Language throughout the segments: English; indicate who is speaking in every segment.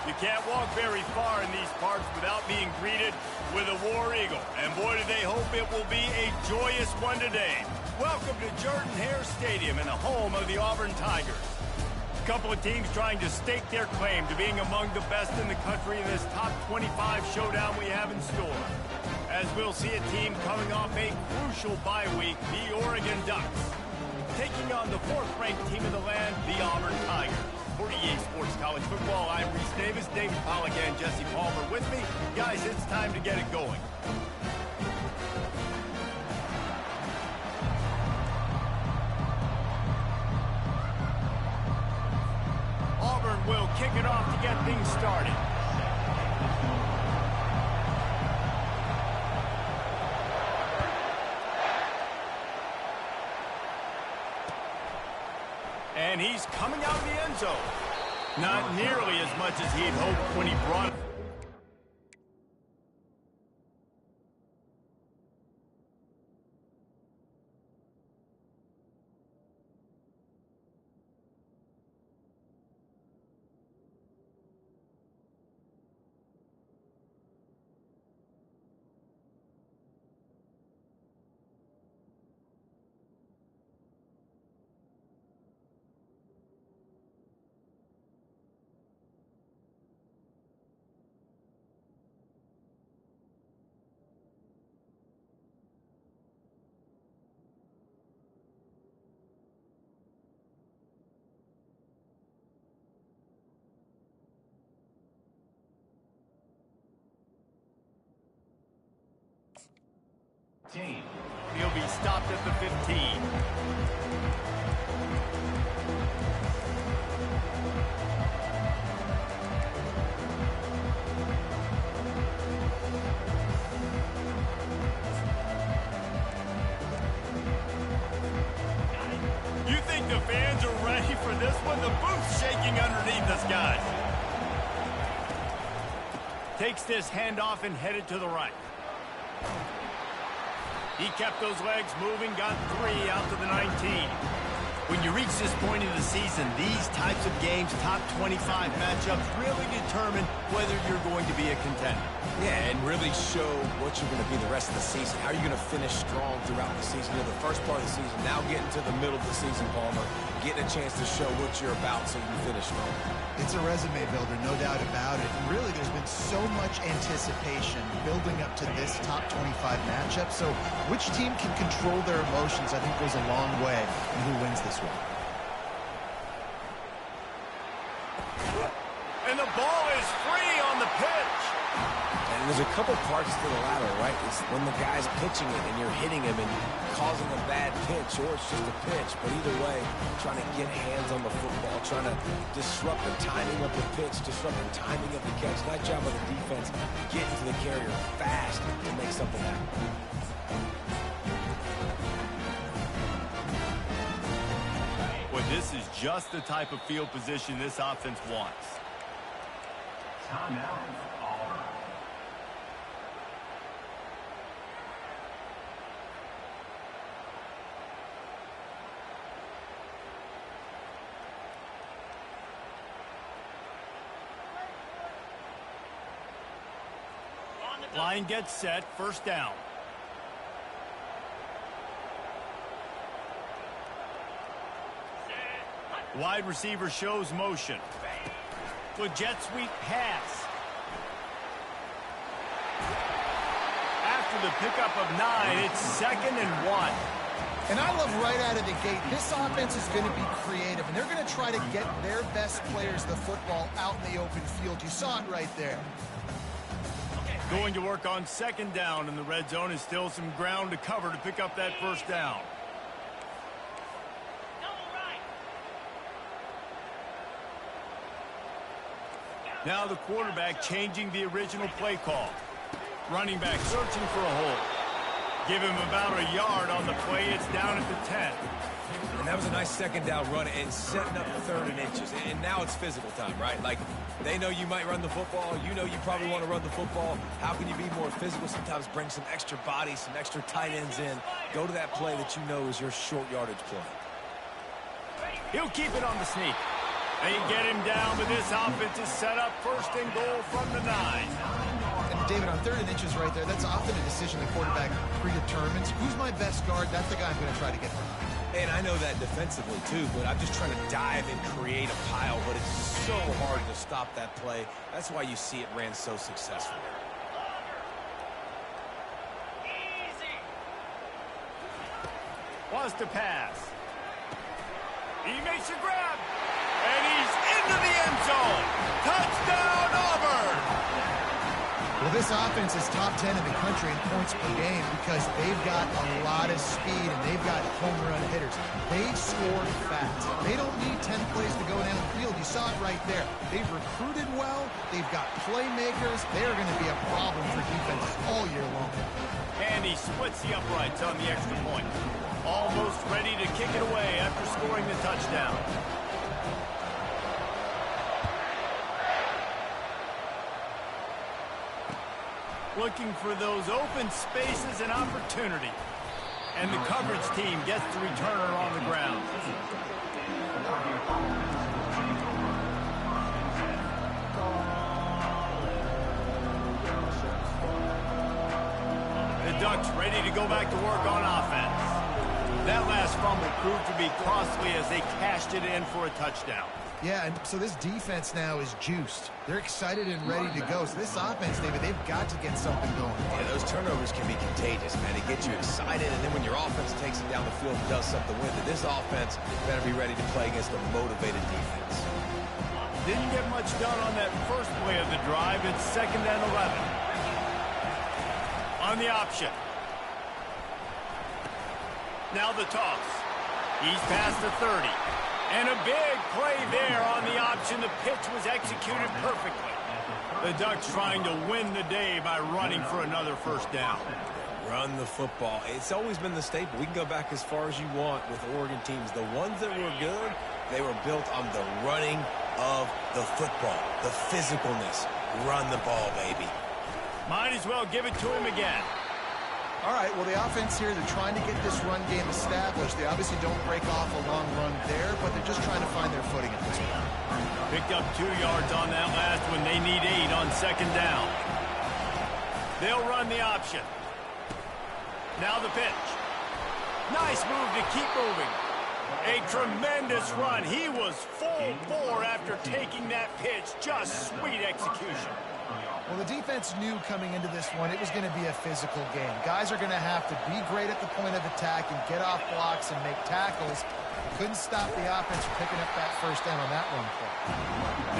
Speaker 1: You can't walk very far in these parts without being greeted with a War Eagle. And boy, do they hope it will be a joyous one today. Welcome to Jordan-Hare Stadium and the home of the Auburn Tigers. A couple of teams trying to stake their claim to being among the best in the country in this top 25 showdown we have in store. As we'll see a team coming off a crucial bye week, the Oregon Ducks, taking on the fourth-ranked team in the land, the Auburn Tigers. For EA Sports College Football, I'm Reese Davis, David Pollack, and Jesse Palmer with me. Guys, it's time to get it going. Auburn will kick it off to get things started. And he's coming out of the end zone. Not nearly as much as he'd hoped when he brought it. He'll be stopped at the 15. You think the fans are ready for this one? The booth's shaking underneath us, guys. Takes this handoff and headed to the right. He kept those legs moving, got 3 out to the 19. When you reach this point in the season, these types of games, top 25 matchups, really determine whether you're going to be a contender.
Speaker 2: Yeah, and really show what you're going to be the rest of the season. How are you going to finish strong throughout the season? You know, the first part of the season, now getting to the middle of the season, Palmer, getting a chance to show what you're about so you can finish strong.
Speaker 3: It's a resume builder, no doubt about it. And really, there's been so much anticipation building up to this top 25 matchup. So which team can control their emotions, I think, goes a long way in who wins this one.
Speaker 1: And the ball is free on the pitch.
Speaker 2: And there's a couple parts to the lateral, right? It's when the guy's pitching it and you're hitting him and causing a bad pitch, or it's just a pitch. But either way, trying to get hands on the football, trying to disrupt the timing of the pitch, disrupt the timing of the catch. Nice job of the defense getting to the carrier fast to make something happen.
Speaker 1: Well, this is just the type of field position this offense wants. Timeout, Auburn. Line gets set, first down. Wide receiver shows motion. With jet sweep pass. After the pickup of 9, it's 2nd and 1.
Speaker 4: And I love right out of the gate, this offense is going to be creative, and they're going to try to get their best players the football out in the open field. You saw it right there.
Speaker 1: Going to work on 2nd down, and the red zone is still some ground to cover to pick up that first down. Now the quarterback changing the original play call. Running back searching for a hole. Give him about a yard on the play. It's down at the 10.
Speaker 2: And that was a nice 2nd down run and setting up 3rd and inches. And now it's physical time, right? Like, they know you might run the football. You know you probably want to run the football. How can you be more physical? Sometimes bring some extra bodies, some extra tight ends in. Go to that play that you know is your short yardage play.
Speaker 1: He'll keep it on the sneak. They get him down, but this offense is set up first and goal from the 9.
Speaker 4: And David, on 3rd and inches right there, that's often a decision the quarterback predetermines. Who's my best guard? That's the guy I'm going to try to get behind.
Speaker 2: And I know that defensively, too, but I'm just trying to dive and create a pile, but it's so hard to stop that play. That's why you see it ran so successfully.
Speaker 1: Wants to pass. He makes a grab. And he's into the end zone. Touchdown, Auburn!
Speaker 4: Well, this offense is top 10 in the country in points per game because they've got a lot of speed and they've got home run hitters. They score fast. They don't need 10 plays to go down the field. You saw it right there. They've recruited well. They've got playmakers. They're going to be a problem for defenses all year long.
Speaker 1: And he splits the uprights on the extra point. Almost ready to kick it away after scoring the touchdown. Looking for those open spaces and opportunity. And the coverage team gets the returner on the ground. The Ducks ready to go back to work on offense. That last fumble proved to be costly as they cashed it in for a touchdown.
Speaker 4: Yeah, and so this defense now is juiced. They're excited and ready to go. So this offense, David, they've got to get something going.
Speaker 2: Yeah, those turnovers can be contagious, man. They get you excited, and then when your offense takes it down the field and does something with it, this offense better be ready to play against a motivated defense.
Speaker 1: Didn't get much done on that first play of the drive. It's 2nd and 11. On the option. Now the toss. He's past the 30. And a big play there on the option. The pitch was executed perfectly. The Ducks trying to win the day by running for another first down.
Speaker 2: Run the football. It's always been the staple. We can go back as far as you want with Oregon teams. The ones that were good, they were built on the running of the football, the physicalness. Run the ball, baby.
Speaker 1: Might as well give it to him again.
Speaker 4: All right, well, the offense here, they're trying to get this run game established. They obviously don't break off a long run there, but they're just trying to find their footing at this point.
Speaker 1: Picked up 2 yards on that last one. They need 8 on 2nd down. They'll run the option. Now the pitch. Nice move to keep moving. A tremendous run. He was full bore after taking that pitch. Just sweet execution.
Speaker 4: Well, the defense knew coming into this one it was going to be a physical game. Guys are going to have to be great at the point of attack and get off blocks and make tackles. Couldn't stop the offense from picking up that first down on that run play.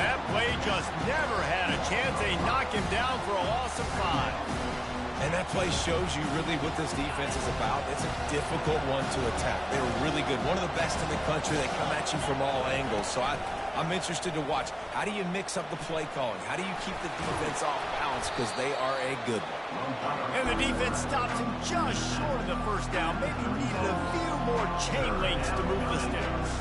Speaker 1: That play just never had a chance. They knock him down for a loss of 5.
Speaker 2: And that play shows you really what this defense is about. It's a difficult one to attack. They were really good. One of the best in the country. They come at you from all angles. So I'm interested to watch. How do you mix up the play calling? How do you keep the defense off balance? Because they are a good one.
Speaker 1: And the defense stops him just short of the first down. Maybe needed a few more chain links to move the sticks.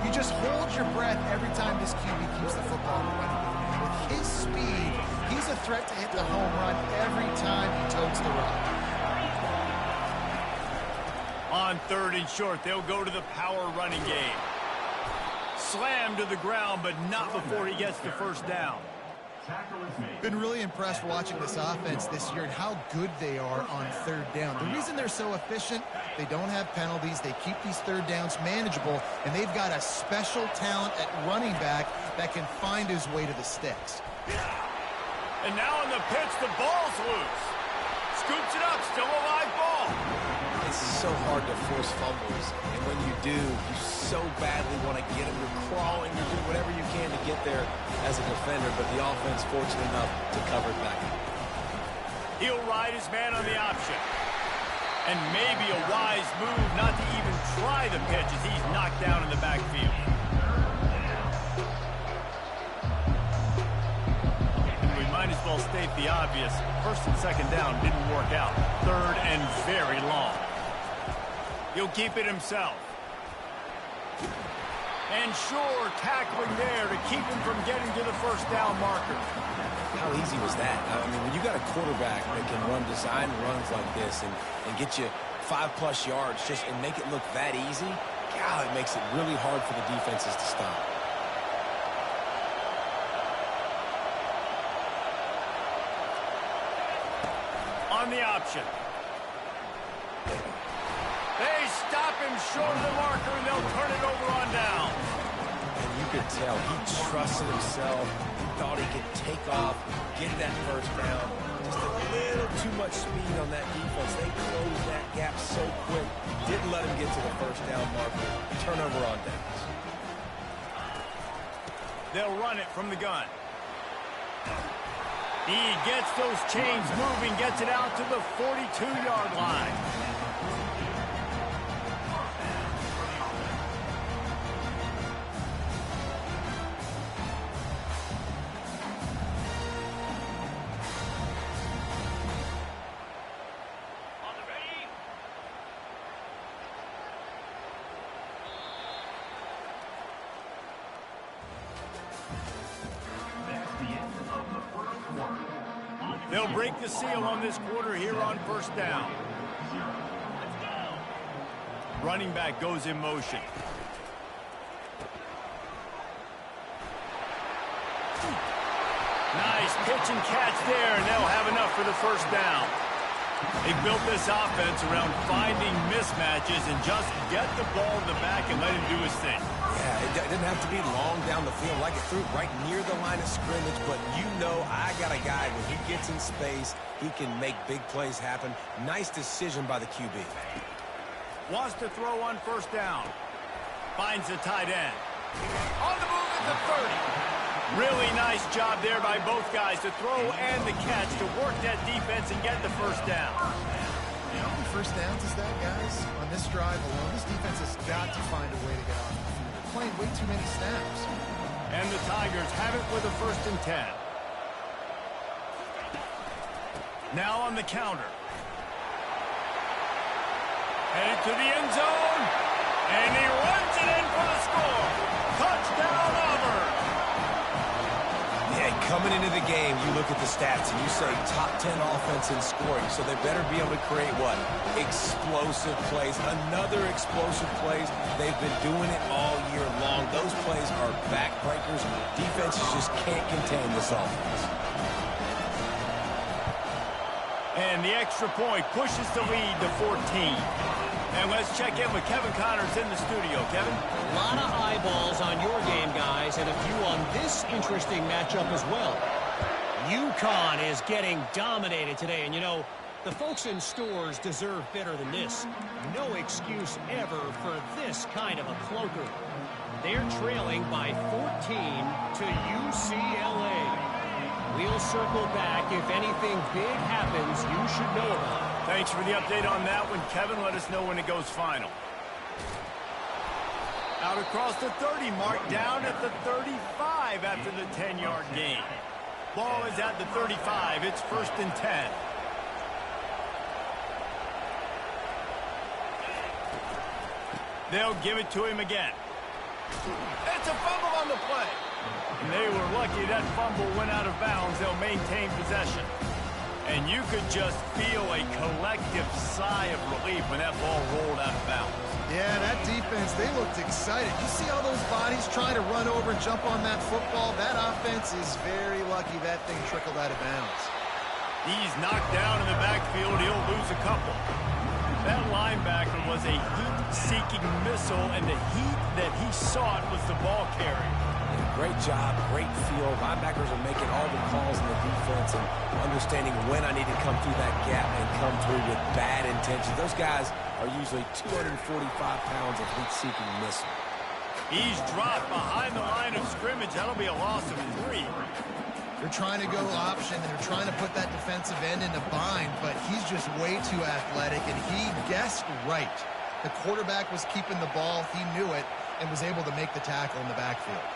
Speaker 4: You just hold your breath every time this QB keeps the football in the running game. With his speed, he's a threat to hit the home run every time he totes the rock.
Speaker 1: On 3rd and short, they'll go to the power running game. Slammed to the ground, but not before he gets the first down.
Speaker 4: Been really impressed watching this offense this year and how good they are on 3rd down. The reason they're so efficient, they don't have penalties. They keep these 3rd downs manageable, and they've got a special talent at running back that can find his way to the sticks.
Speaker 1: And now on the pitch, the ball's loose. Scoops it up, still a live ball.
Speaker 2: It's so hard to force fumbles, and when you do, you so badly want to get them. You're crawling, you're doing whatever you can to get there as a defender, but the offense fortunate enough to cover it back.
Speaker 1: He'll ride his man on the option. And maybe a wise move not to even try the pitch as he's knocked down in the backfield. And we might as well state the obvious. 1st and 2nd down didn't work out. 3rd and very long. He'll keep it himself. And sure, tackling there to keep him from getting to the first down marker.
Speaker 2: How easy was that? I mean, when you got a quarterback that can run design runs like this and get you 5+ yards and make it look that easy, God, it makes it really hard for the defenses to stop.
Speaker 1: run the option. They stop him short of the marker, and they'll turn it over on down.
Speaker 2: And you could tell he trusted himself. He thought he could take off, get that first down. Just a little too much speed on that defense. They closed that gap so quick. Didn't let him get to the first down marker. Turnover on downs.
Speaker 1: They'll run it from the gun. He gets those chains moving, gets it out to the 42-yard line. They'll break the seal on this quarter here on first down. Running back goes in motion. Nice pitch and catch there, and they'll have enough for the first down. They built this offense around finding mismatches and just get the ball in the back and let him do his thing.
Speaker 2: Yeah, it didn't have to be long down the field. Like it threw right near the line of scrimmage, but you know I got a guy when he gets in space, he can make big plays happen. Nice decision by the QB.
Speaker 1: Wants to throw on first down. Finds the tight end. On the move at the 30. Really nice job there by both guys to throw and the catch to work that defense and get the first down.
Speaker 4: How many first downs is that, guys? On this drive alone, this defense has got to find a way to get off the field. They're playing way too many snaps.
Speaker 1: And the Tigers have it with a 1st and 10. Now on the counter. Headed to the end zone. And he runs it in for the score. Touchdown, Auburn.
Speaker 2: Yeah, coming into the game, you look at the stats and you say top 10 offense in scoring, so they better be able to create what? Explosive plays. Another explosive plays. They've been doing it all year long. Those plays are backbreakers. Defenses just can't contain this offense.
Speaker 1: And the extra point pushes the lead to 14. And let's check in with Kevin Connors in the studio. Kevin?
Speaker 5: A lot of eyeballs on your game, guys, and a few on this interesting matchup as well. UConn is getting dominated today, and you know, the folks in stores deserve better than this. No excuse ever for this kind of a clunker. They're trailing by 14 to UCLA. We'll circle back. If anything big happens, you should know about it.
Speaker 1: Thanks for the update on that one, Kevin. Let us know when it goes final. Out across the 30, marked down at the 35 after the 10-yard gain. Ball is at the 35. It's 1st and 10. They'll give it to him again. It's a fumble on the play. And they were lucky that fumble went out of bounds. They'll maintain possession. And you could just feel a collective sigh of relief when that ball rolled out of bounds.
Speaker 4: Yeah, that defense, they looked excited. You see all those bodies trying to run over and jump on that football? That offense is very lucky that thing trickled out of bounds.
Speaker 1: He's knocked down in the backfield. He'll lose a couple. That linebacker was a heat-seeking missile, and the heat that he sought was the ball carrier.
Speaker 2: Great job, great feel. Linebackers are making all the calls in the defense and understanding when I need to come through that gap and come through with bad intentions. Those guys are usually 245 pounds of heat-seeking missile.
Speaker 1: He's dropped behind the line of scrimmage. That'll be a loss of 3.
Speaker 4: They're trying to go option, and they're trying to put that defensive end in a bind, but he's just way too athletic, and he guessed right. The quarterback was keeping the ball. He knew it and was able to make the tackle in the backfield.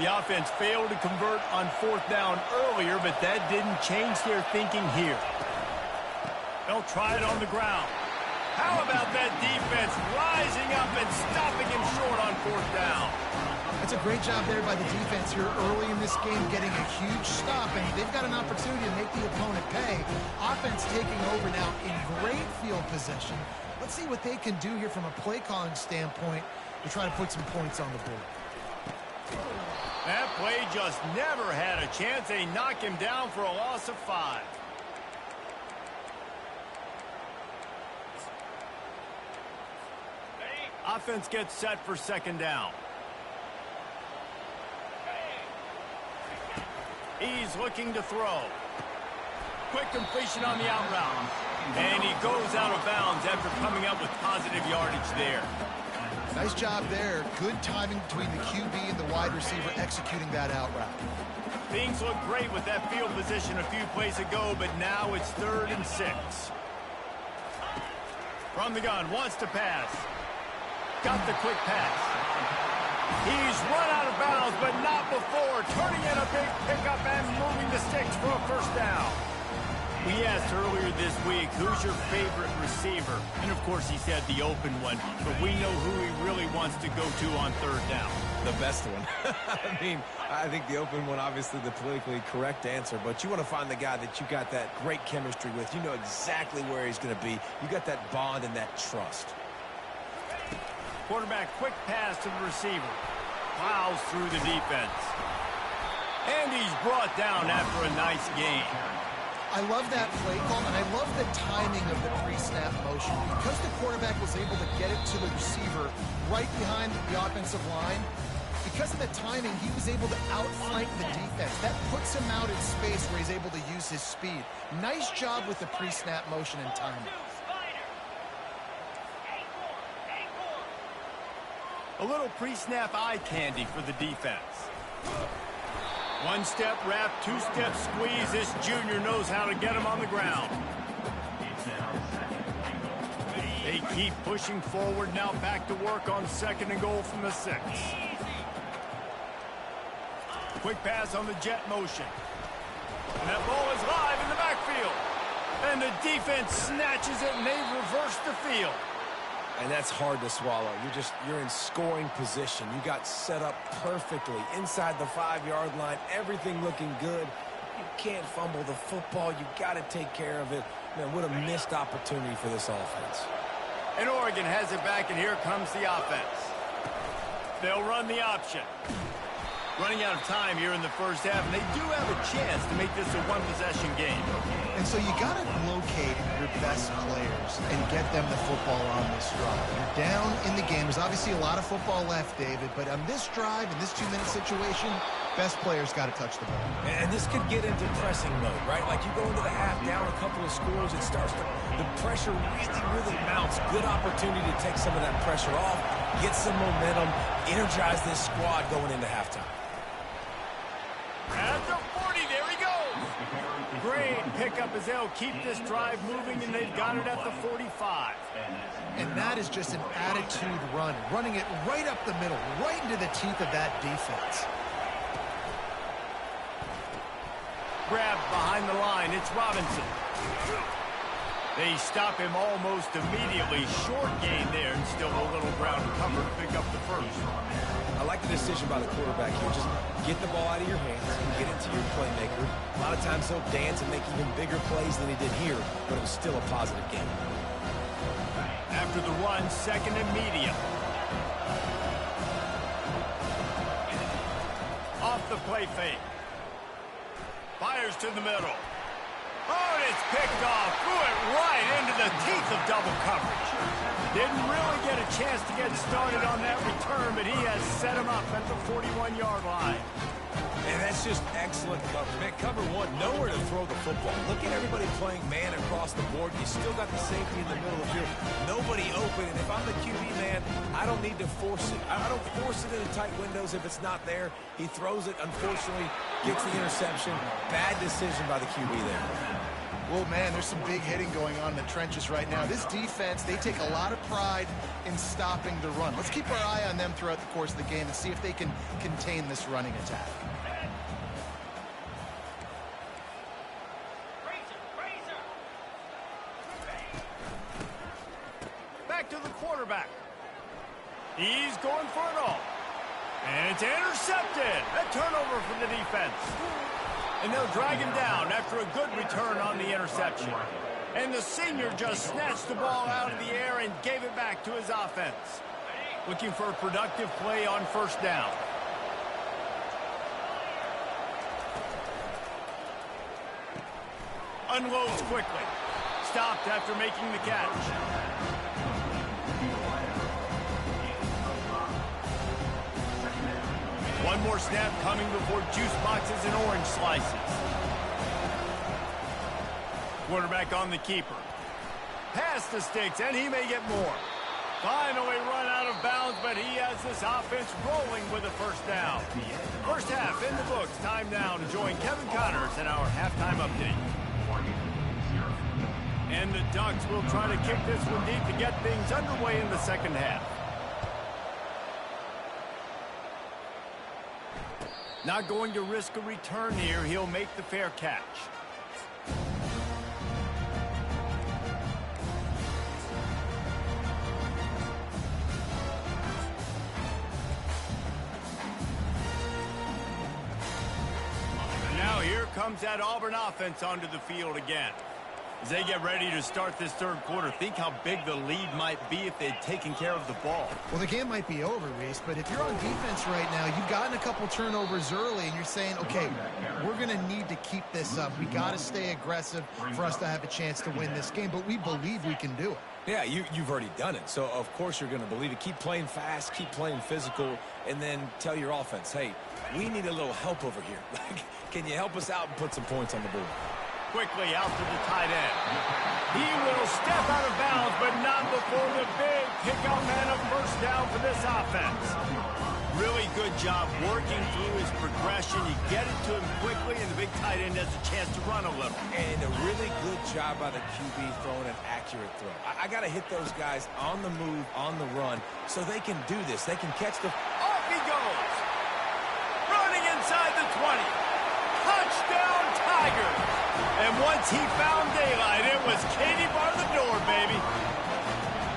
Speaker 1: The offense failed to convert on 4th down earlier, but that didn't change their thinking here. They'll try it on the ground. How about that defense rising up and stopping him short on 4th down?
Speaker 4: That's a great job there by the defense here early in this game, getting a huge stop, and they've got an opportunity to make the opponent pay. Offense taking over now in great field possession. Let's see what they can do here from a play calling standpoint to try to put some points on the board.
Speaker 1: That play just never had a chance. They knock him down for a loss of 5. Offense gets set for second down. He's looking to throw. Quick completion on the out route. And he goes out of bounds after coming up with positive yardage there.
Speaker 4: Nice job there. Good timing between the QB and the wide receiver executing that out route.
Speaker 1: Things look great with that field position a few plays ago, but now it's 3rd and 6. From the gun, wants to pass. Got the quick pass. He's run out of bounds, but not before. Turning in a big pickup and moving the sticks for a first down. We asked earlier this week, who's your favorite receiver? And, of course, he said the open one. But we know who he really wants to go to on 3rd down.
Speaker 2: The best one. I mean, I think the open one, obviously the politically correct answer, but you want to find the guy that you got that great chemistry with. You know exactly where he's going to be. You got that bond and that trust.
Speaker 1: Quarterback, quick pass to the receiver. Plows through the defense. And he's brought down after a nice gain.
Speaker 4: I love that play call, and I love the timing of the pre-snap motion. Because the quarterback was able to get it to the receiver right behind the offensive line, because of the timing, he was able to outflank the defense. That puts him out in space where he's able to use his speed. Nice job with the pre-snap motion and timing.
Speaker 1: A little pre-snap eye candy for the defense. One step wrap, 2-step squeeze. This junior knows how to get him on the ground. They keep pushing forward, now back to work on 2nd and goal from the 6. Quick pass on the jet motion. And that ball is live in the backfield. And the defense snatches it, and they reverse the field.
Speaker 2: And that's hard to swallow. You're in scoring position. You got set up perfectly inside the 5-yard line. Everything looking good. You can't fumble the football. You got to take care of it. Man, what a missed opportunity for this offense.
Speaker 1: And Oregon has it back, and here comes the offense. They'll run the option. Running out of time here in the first half, and they do have a chance to make this a one-possession game.
Speaker 3: And so you got to locate your best players and get them the football on this drive. You're down in the game. There's obviously a lot of football left, David, but on this drive, in this 2-minute situation, best players got to touch the ball.
Speaker 2: And this could get into pressing mode, right? Like you go into the half down a couple of scores, it starts to, the pressure really mounts. Good opportunity to take some of that pressure off, get some momentum, energize this squad going into halftime.
Speaker 1: At the 40, there he goes. Great pickup as they'll keep this drive moving, and they've got it at the 45.
Speaker 4: And that is just an attitude run, running it right up the middle, right into the teeth of that defense.
Speaker 1: Grabbed behind the line, it's Robinson. They stop him almost immediately. Short gain there, and still a little ground cover to pick up the first.
Speaker 2: I like the decision by the quarterback here. Just get the ball out of your hands and get it to your playmaker. A lot of times he'll dance and make even bigger plays than he did here, but it was still a positive game.
Speaker 1: After the run, 2nd and medium. Off the play fake. Fires to the middle. Oh, and it's picked off. Threw it right into the teeth of double coverage. Didn't really get a chance to get started on that return, but he has set him up at the 41-yard line.
Speaker 2: And that's just excellent cover. Man, cover one, nowhere to throw the football. Look at everybody playing man across the board. You still got the safety in the middle of here. Nobody open, and if I'm the QB man, I don't need to force it. I don't force it into tight windows if it's not there. He throws it, unfortunately, gets the interception. Bad decision by the QB there.
Speaker 4: Well, man, there's some big hitting going on in the trenches right now. This defense, they take a lot of pride in stopping the run. Let's keep our eye on them throughout the course of the game and see if they can contain this running attack.
Speaker 1: Back to the quarterback. He's going for it all. And it's intercepted. A turnover for the defense. And they'll drag him down after a good return on the interception. And the senior just snatched the ball out of the air and gave it back to his offense. Looking for a productive play on 1st down. Unloads quickly. Stopped after making the catch. One more snap coming before juice boxes and orange slices. Quarterback on the keeper. Past the sticks, and he may get more. Finally run out of bounds, but he has this offense rolling with a first down. First half in the books. Time now to join Kevin Connors in our halftime update. And the Ducks will try to kick this one deep to get things underway in the second half. Not going to risk a return here. He'll make the fair catch. Here comes that Auburn offense onto the field again. As they get ready to start this third quarter, think how big the lead might be if they'd taken care of the ball.
Speaker 4: Well, the game might be over, Reese, but if you're on defense right now, you've gotten a couple turnovers early, and you're saying, okay, we're going to need to keep this up. We got to stay aggressive for us to have a chance to win this game, but we believe we can do it.
Speaker 2: Yeah, you've already done it, so of course you're going to believe it. Keep playing fast, keep playing physical, and then tell your offense, hey, we need a little help over here. Can you help us out and put some points on the board?
Speaker 1: Quickly out to the tight end. He will step out of bounds, but not before the big pickup and a first down for this offense. Really good job working through his progression. You get it to him quickly, and the big tight end has a chance to run a little.
Speaker 2: And a really good job by the QB throwing an accurate throw. I got to hit those guys on the move, on the run, so they can do this. They can catch the...
Speaker 1: Off he goes! Running inside the 20. Touchdown, Tigers! And once he found daylight, it was Katie bar the door, baby.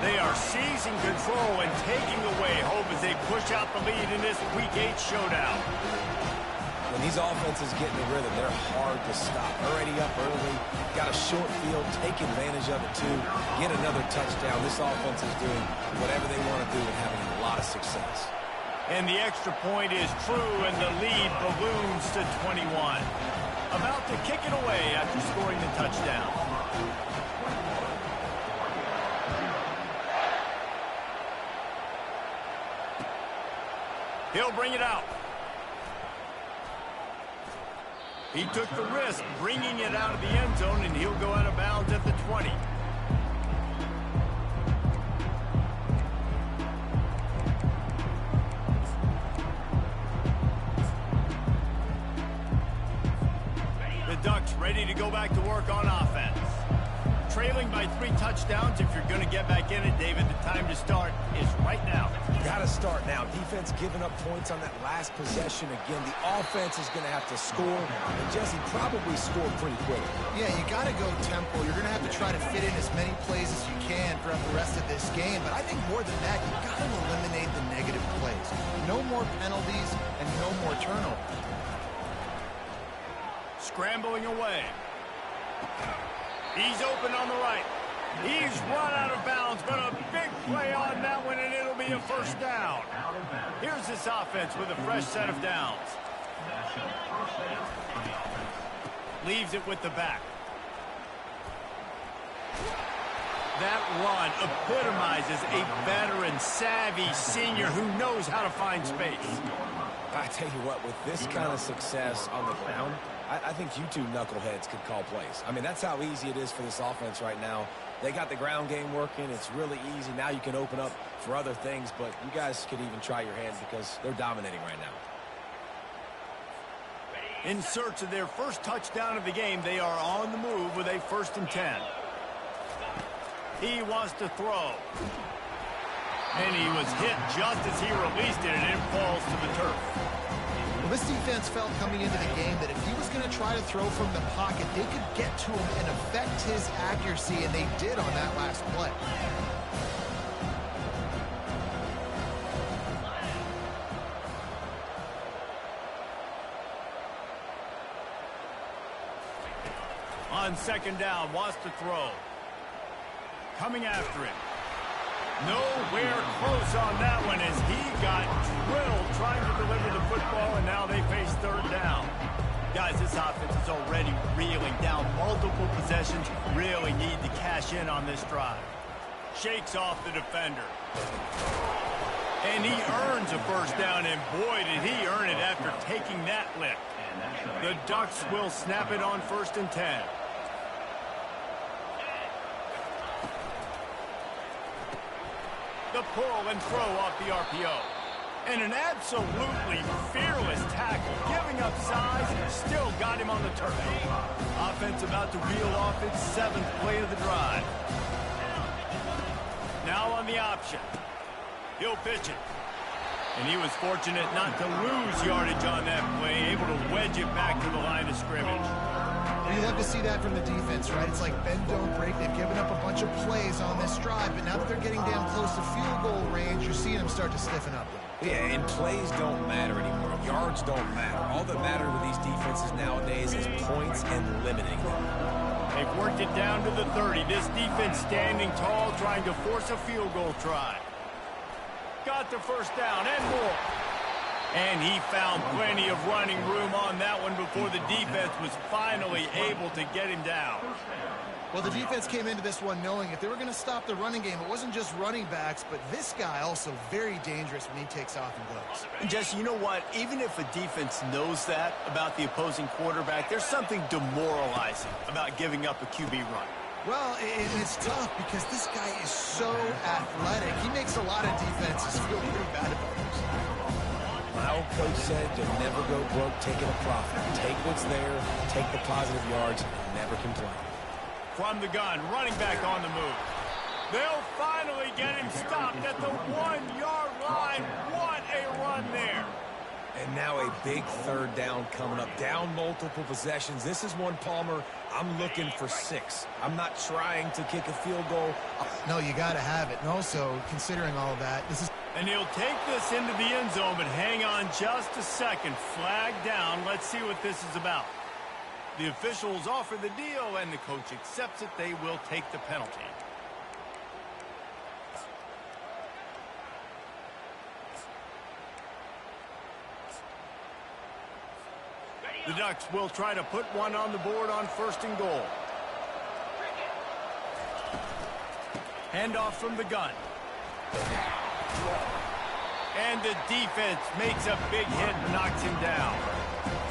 Speaker 1: They are seizing control and taking away hope as they push out the lead in this Week 8 showdown.
Speaker 2: When these offenses get in the rhythm, they're hard to stop. Already up early, got a short field, take advantage of it too, get another touchdown. This offense is doing whatever they want to do and having a lot of success.
Speaker 1: And the extra point is true, and the lead balloons to 21. About to kick it away after scoring the touchdown. He'll bring it out. He took the risk bringing it out of the end zone, and he'll go out of bounds at the 20. Ducks ready to go back to work on offense. Trailing by 3 touchdowns. If you're going to get back in it, David, the time to start is right now.
Speaker 2: Got to start now. Defense giving up points on that last possession. Again, the offense is going to have to score. And Jesse probably scored pretty quick.
Speaker 4: Yeah, you got to go tempo. You're going to have to try to fit in as many plays as you can throughout the rest of this game. But I think more than that, you've got to eliminate the negative plays. No more penalties and no more turnovers.
Speaker 1: Scrambling away. He's open on the right. He's run out of bounds, but a big play on that one, and it'll be a first down. Here's this offense with a fresh set of downs. Leaves it with the back. That run epitomizes a veteran, savvy senior who knows how to find space.
Speaker 2: I tell you what, with this kind of success on the ground, I think you two knuckleheads could call plays. I mean, that's how easy it is for this offense right now. They got the ground game working. It's really easy. Now you can open up for other things, but you guys could even try your hand because they're dominating right now.
Speaker 1: In search of their first touchdown of the game, they are on the move with a 1st and 10. He wants to throw. And he was hit just as he released it, and it falls to the turf.
Speaker 4: Well, this defense felt coming into the game that if he was going to try to throw from the pocket, they could get to him and affect his accuracy, and they did on that last play.
Speaker 1: On 2nd down, wants to throw. Coming after him. Nowhere close on that one as he got drilled trying to deliver the football, and now they face 3rd down. Guys, this offense is already reeling down multiple possessions really need to cash in on this drive. Shakes off the defender. And he earns a first down, and boy, did he earn it after taking that lick. The Ducks will snap it on 1st and 10. The pull and throw off the RPO. And an absolutely fearless tackle, giving up size, still got him on the turf. Offense about to reel off its 7th play of the drive. Now on the option. He'll pitch it. And he was fortunate not to lose yardage on that play, able to wedge it back to the line of scrimmage.
Speaker 4: You love to see that from the defense, right? It's like bend, don't break. They've given up a bunch of plays on this drive, but now that they're getting down close to field goal range, you're seeing them start to stiffen up.
Speaker 2: Yeah, and plays don't matter anymore. Yards don't matter. All that matters with these defenses nowadays is points and limiting them.
Speaker 1: They've worked it down to the 30. This defense standing tall, trying to force a field goal try. Got the first down and more. And he found plenty of running room on that one before the defense was finally able to get him down.
Speaker 4: Well, the defense came into this one knowing if they were going to stop the running game, it wasn't just running backs, but this guy also very dangerous when he takes off and goes.
Speaker 1: And Jesse, you know what? Even if a defense knows that about the opposing quarterback, there's something demoralizing about giving up a QB run.
Speaker 4: Well, it's tough because this guy is so athletic. He makes a lot of defenses feel pretty bad about themselves.
Speaker 2: My old coach said you'll never go broke taking a profit. Take what's there, take the positive yards, and never complain.
Speaker 1: From the gun, running back on the move. They'll finally get him stopped at the 1-yard line. What a run there.
Speaker 2: And now a big 3rd down coming up. Down multiple possessions. This is one, Palmer, I'm looking for 6. I'm not trying to kick a field goal.
Speaker 4: No, you got to have it. And also, considering all of that, this is...
Speaker 1: And he'll take this into the end zone, but hang on just a second. Flag down. Let's see what this is about. The officials offer the deal, and the coach accepts it. They will take the penalty. The Ducks will try to put one on the board on 1st and goal. Handoff from the gun. And the defense makes a big hit and knocks him down.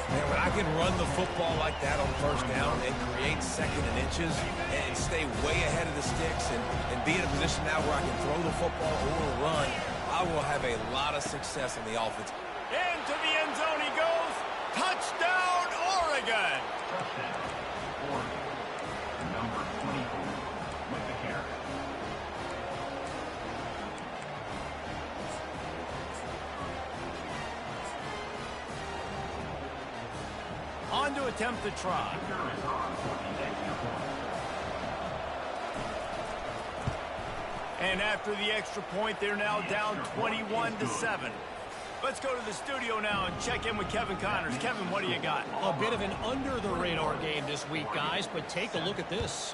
Speaker 2: Man, when I can run the football like that on 1st down and create 2nd and inches and stay way ahead of the sticks and be in a position now where I can throw the football or run, I will have a lot of success on the offense.
Speaker 1: Into the end zone he goes. Touchdown, Oregon!
Speaker 6: Number 24 with the carry.
Speaker 1: On to attempt the try. And after the extra point, they're now down 21-7. Let's go to the studio now and check in with Kevin Connors. Kevin, what do you got?
Speaker 5: A bit of an under-the-radar game this week, guys, but take a look at this.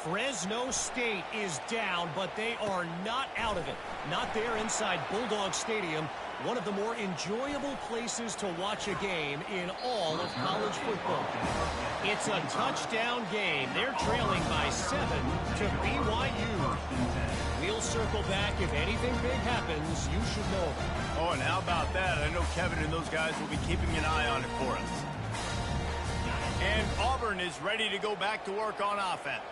Speaker 5: Fresno State is down, but they are not out of it. Not there inside Bulldog Stadium, one of the more enjoyable places to watch a game in all of college football. It's a touchdown game. They're trailing by 7 to BYU. We'll circle back. If anything big happens, you should know about it.
Speaker 1: Oh, and how about that? I know Kevin and those guys will be keeping an eye on it for us. And Auburn is ready to go back to work on offense.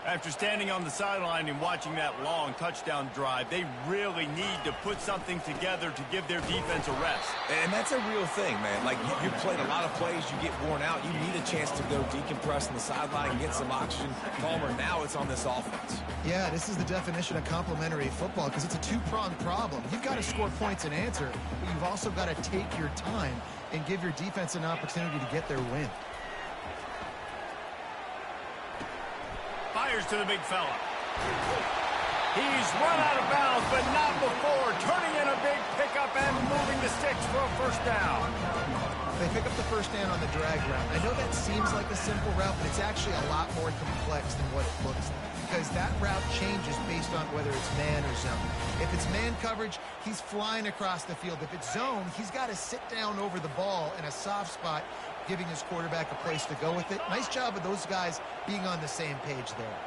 Speaker 1: After standing on the sideline and watching that long touchdown drive, they really need to put something together to give their defense a rest.
Speaker 2: And that's a real thing, man. Like, you played a lot of plays, you get worn out, you need a chance to go decompress on the sideline and get some oxygen. Palmer, now it's on this offense.
Speaker 4: Yeah, this is the definition of complementary football because it's a two-pronged problem. You've got to score points and answer, but you've also got to take your time and give your defense an opportunity to get their win.
Speaker 1: Fires to the big fella. He's run out of bounds, but not before. Turning in a big pickup and moving the sticks for a first down.
Speaker 4: They pick up the first down on the drag route. I know that seems like a simple route, but it's actually a lot more complex than what it looks like. because that route changes based on whether it's man or zone. If it's man coverage, he's flying across the field. If it's zone, he's got to sit down over the ball in a soft spot, giving his quarterback a place to go with it. Nice job of those guys being on the same page there.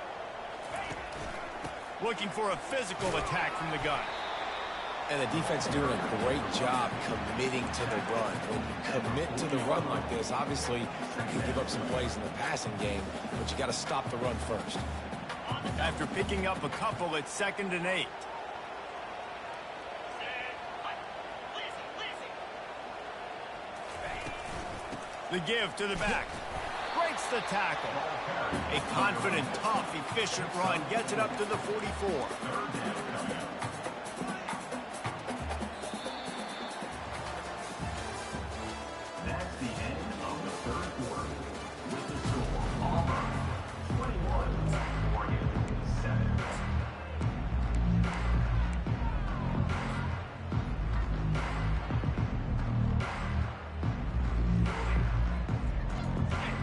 Speaker 1: Looking for a physical attack from the gun.
Speaker 2: And the defense doing a great job committing to the run. When you commit to the run like this, obviously you can give up some plays in the passing game, but you got to stop the run first.
Speaker 1: After picking up a couple, it's 2nd and 8. The give to the back. Breaks the tackle. A confident, tough, efficient run gets it up to the 44.
Speaker 6: That's the end of the third quarter. With the score, Auburn 21, Oregon 7.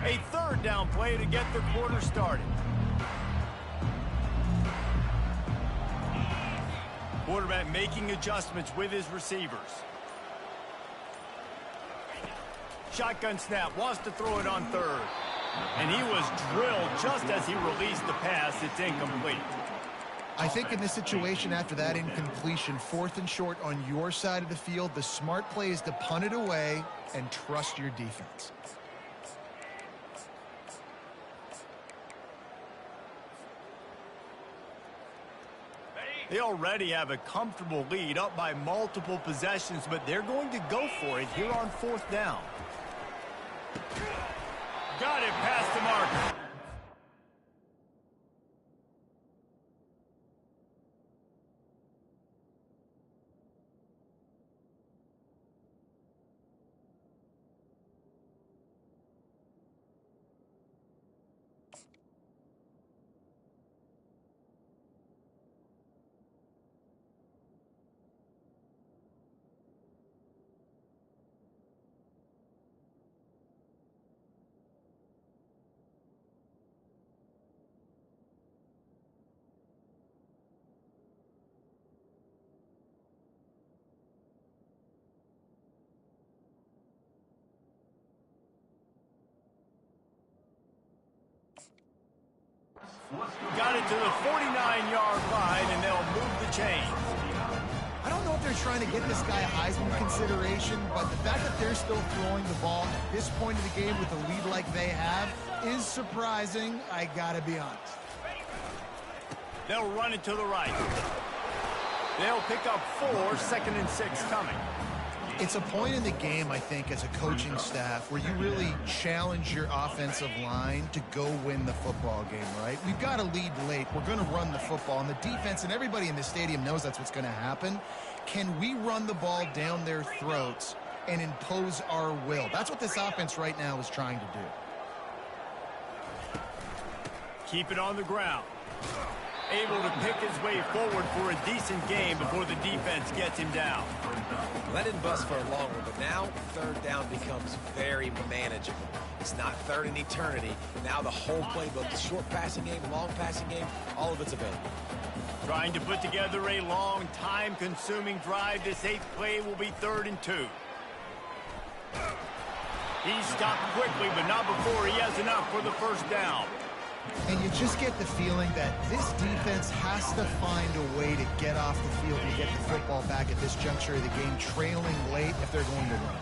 Speaker 1: A 3rd down play to get the quarter started. Quarterback making adjustments with his receivers. Shotgun snap, wants to throw it on 3rd. And he was drilled just as he released the pass. It's incomplete.
Speaker 4: I think in this situation, after that incompletion, 4th and short on your side of the field, the smart play is to punt it away and trust your defense.
Speaker 1: They already have a comfortable lead, up by multiple possessions, but they're going to go for it here on 4th down. Got it past the marker. Got it to the 49-yard line, and they'll move the chains.
Speaker 4: I don't know if they're trying to get this guy a Heisman consideration, but the fact that they're still throwing the ball at this point of the game with a lead like they have is surprising, I gotta be honest.
Speaker 1: They'll run it to the right. They'll pick up 4, 2nd and 6 coming.
Speaker 4: It's a point in the game, I think, as a coaching staff where you really challenge your offensive line to go win the football game, right? We've got to lead late. We're going to run the football. And the defense and everybody in the stadium knows that's what's going to happen. Can we run the ball down their throats and impose our will? That's what this offense right now is trying to do.
Speaker 1: Keep it on the ground. Able to pick his way forward for a decent game before the defense gets him down.
Speaker 2: Well, that didn't bust for a long one, but now 3rd down becomes very manageable. It's not 3rd in eternity. Now the whole playbook, the short passing game, long passing game, all of it's available.
Speaker 1: Trying to put together a long, time-consuming drive. This 8th play will be 3rd and 2. He stopped quickly, but not before he has enough for the 1st down.
Speaker 4: And you just get the feeling that this defense has to find a way to get off the field and get the football back at this juncture of the game, trailing late if they're going to run.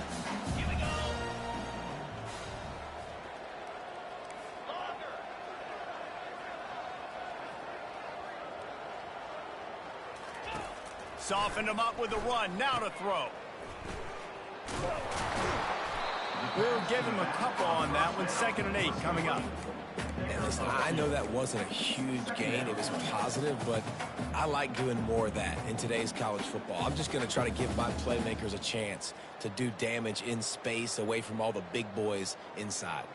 Speaker 1: Softened him up with a run. Now to throw. We'll give him a couple on that one. 2nd and 8 coming up.
Speaker 2: And listen, I know that wasn't a huge gain. It was positive, but I like doing more of that in today's college football. I'm just going to try to give my playmakers a chance to do damage in space away from all the big boys inside.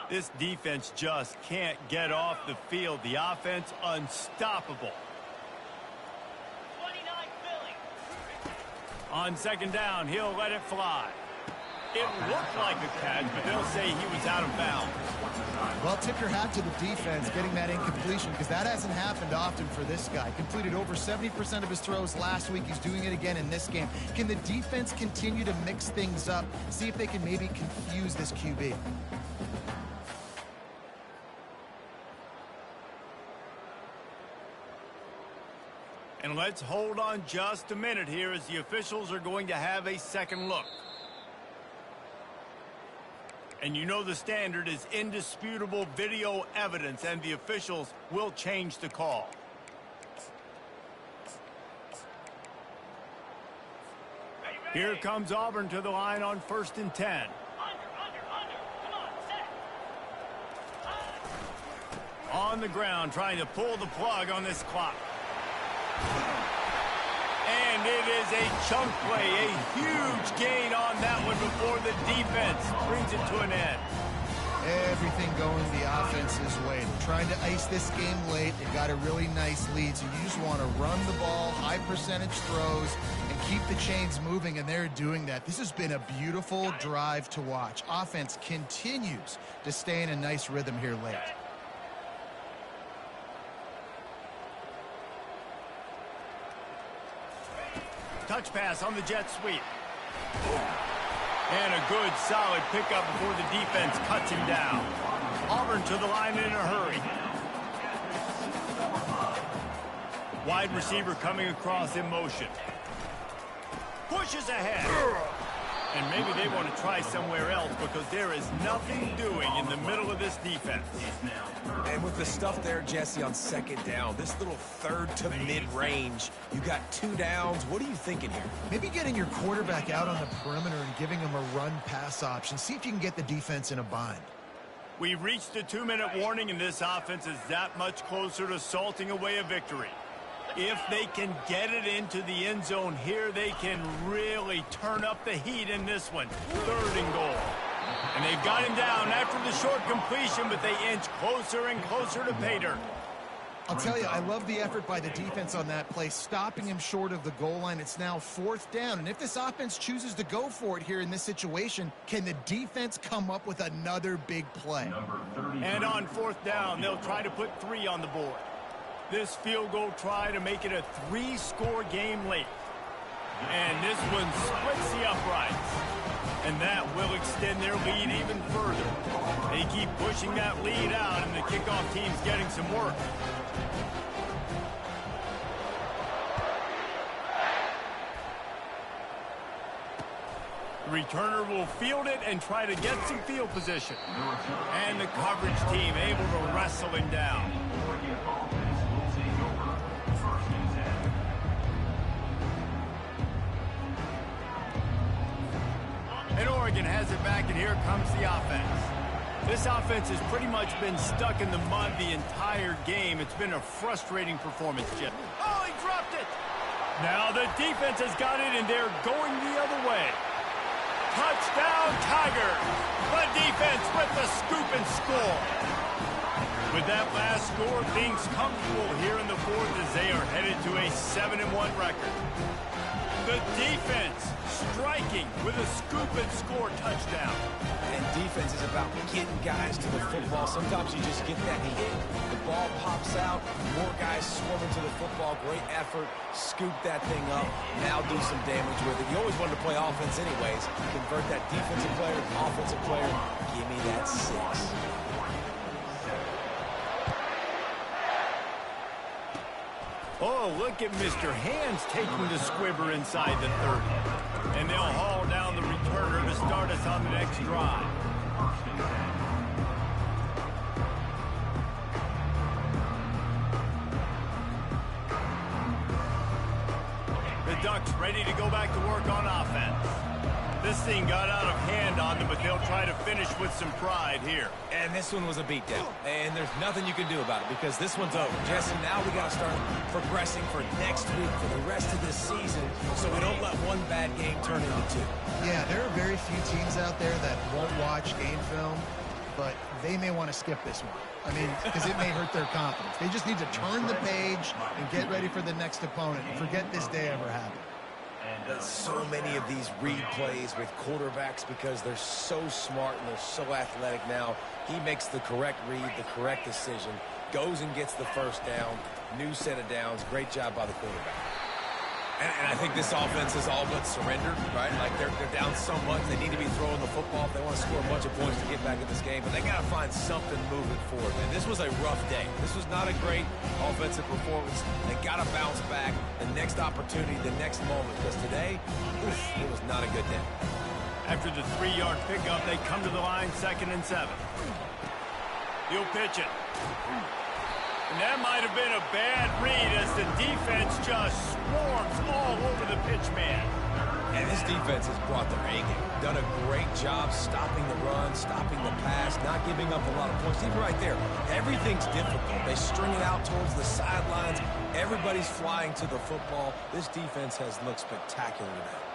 Speaker 1: This defense just can't get off the field. The offense unstoppable. On 2nd down, he'll let it fly. It looked like a catch, but they'll say he was out of bounds.
Speaker 4: Well, tip your hat to the defense getting that incompletion, because that hasn't happened often for this guy. Completed over 70% of his throws last week. He's doing it again in this game. Can the defense continue to mix things up, see if they can maybe confuse this QB?
Speaker 1: And let's hold on just a minute here as the officials are going to have a second look. And you know the standard is indisputable video evidence, and the officials will change the call. Here comes Auburn to the line on 1st and 10. On the ground, trying to pull the plug on this clock. And it is a chunk play, a huge gain on that one before the defense brings it to an end.
Speaker 4: Everything going the offense's way. They're trying to ice this game late. They've got a really nice lead, so you just want to run the ball, high percentage throws, and keep the chains moving, and they're doing that. This has been a beautiful drive to watch. Offense continues to stay in a nice rhythm here late.
Speaker 1: Touch pass on the jet sweep. And a good, solid pickup before the defense cuts him down. Auburn to the line in a hurry. Wide receiver coming across in motion. Pushes ahead. And maybe they want to try somewhere else because there is nothing doing in the middle of this defense.
Speaker 2: And with the stuff there, Jesse, on 2nd down, this little 3rd to mid-range, you got 2 downs. What are you thinking here?
Speaker 4: Maybe getting your quarterback out on the perimeter and giving him a run-pass option. See if you can get the defense in a bind.
Speaker 1: We've reached the 2-minute warning, and this offense is that much closer to salting away a victory. If they can get it into the end zone here, they can really turn up the heat in this one. 3rd and goal. And they've got him down after the short completion, but they inch closer and closer to pay dirt.
Speaker 4: I'll tell you, I love the effort by the defense on that play, stopping him short of the goal line. It's now 4th down, and if this offense chooses to go for it here in this situation, can the defense come up with another big play?
Speaker 1: And on 4th down, they'll try to put 3 on the board. This field goal try to make it a 3-score game late. And this one splits the uprights. And that will extend their lead even further. They keep pushing that lead out, and the kickoff team's getting some work. The returner will field it and try to get some field position. And the coverage team able to wrestle him down. And Oregon has it back, and here comes the offense. This offense has pretty much been stuck in the mud the entire game. It's been a frustrating performance, Jeff. Oh, he dropped it! Now the defense has got it, and they're going the other way. Touchdown, Tigers! The defense with the scoop and score. With that last score, things comfortable here in the 4th as they are headed to a 7-1 record. The defense striking with a scoop and score touchdown.
Speaker 2: And defense is about getting guys to the football. Sometimes you just get that hit. The ball pops out. More guys swarming to the football. Great effort. Scoop that thing up. Now do some damage with it. You always wanted to play offense anyways. Convert that defensive player to offensive player. Give me that 6.
Speaker 1: Oh, look at Mr. Hands taking the squibber inside the 30. And they'll haul down the returner to start us on the next drive. The Ducks ready to go back to work on offense. This thing got out of hand on them, but they'll try to finish with some pride here.
Speaker 2: And this one was a beatdown. And there's nothing you can do about it because this one's over. Jesse, now we got to start progressing for next week, for the rest of this season, so we don't let one bad game turn into 2.
Speaker 4: Yeah, there are very few teams out there that won't watch game film, but they may want to skip this one. I mean, because it may hurt their confidence. They just need to turn the page and get ready for the next opponent and forget this day ever happened.
Speaker 2: so many of these read plays with quarterbacks because they're so smart and they're so athletic now. He makes the correct read, the correct decision, goes and gets the first down, new set of downs. Great job by the quarterback.
Speaker 7: And I think this offense is all but surrendered, right? Like they're down so much. They need to be throwing the football if they want to score a bunch of points to get back in this game. But they got to find something moving forward. And this was a rough day. This was not a great offensive performance. They got to bounce back the next opportunity, the next moment. Because today, it was not a good day.
Speaker 1: After the 3-yard pickup, they come to the line, 2nd and 7. He'll pitch it. And that might have been a bad read as the defense just swarms all over the pitch man.
Speaker 2: And this defense has brought their A game. Done a great job stopping the run, stopping the pass, not giving up a lot of points. Even right there, everything's difficult. They string it out towards the sidelines. Everybody's flying to the football. This defense has looked spectacular today.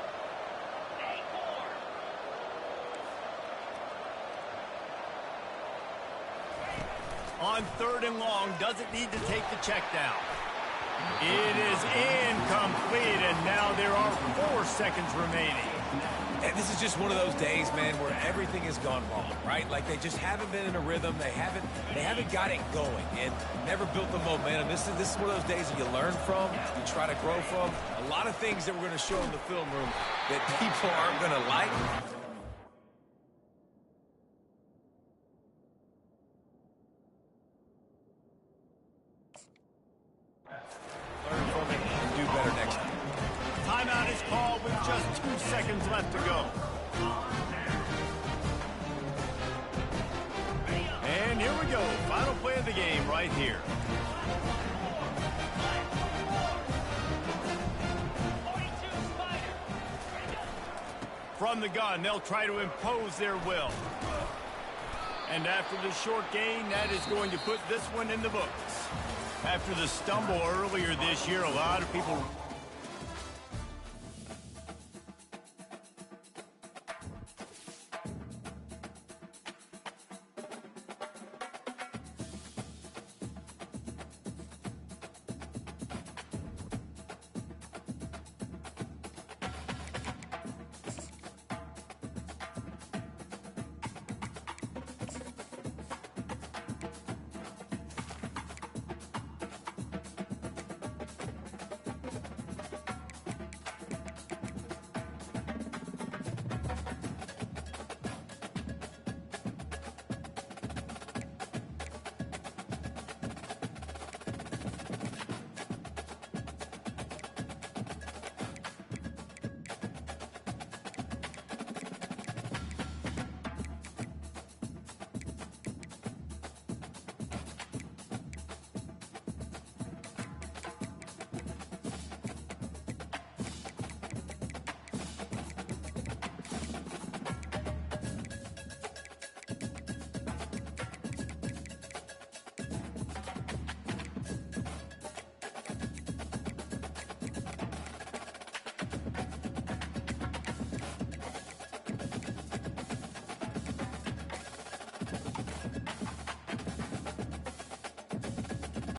Speaker 1: On 3rd and long, doesn't need to take the check down. It is incomplete, and now there are 4 seconds remaining.
Speaker 2: And this is just one of those days, man, where everything has gone wrong, right? Like they just haven't been in a rhythm. They haven't got it going and never built the momentum. This is one of those days that you learn from, you try to grow from. A lot of things that we're going to show in the film room that people aren't going to like. Learn from it and do better next time.
Speaker 1: Timeout is called with just 2 seconds left to go. And here we go. Final play of the game right here. From the gun, they'll try to impose their will. And after the short gain, that is going to put this one in the books. After the stumble earlier this year, a lot of people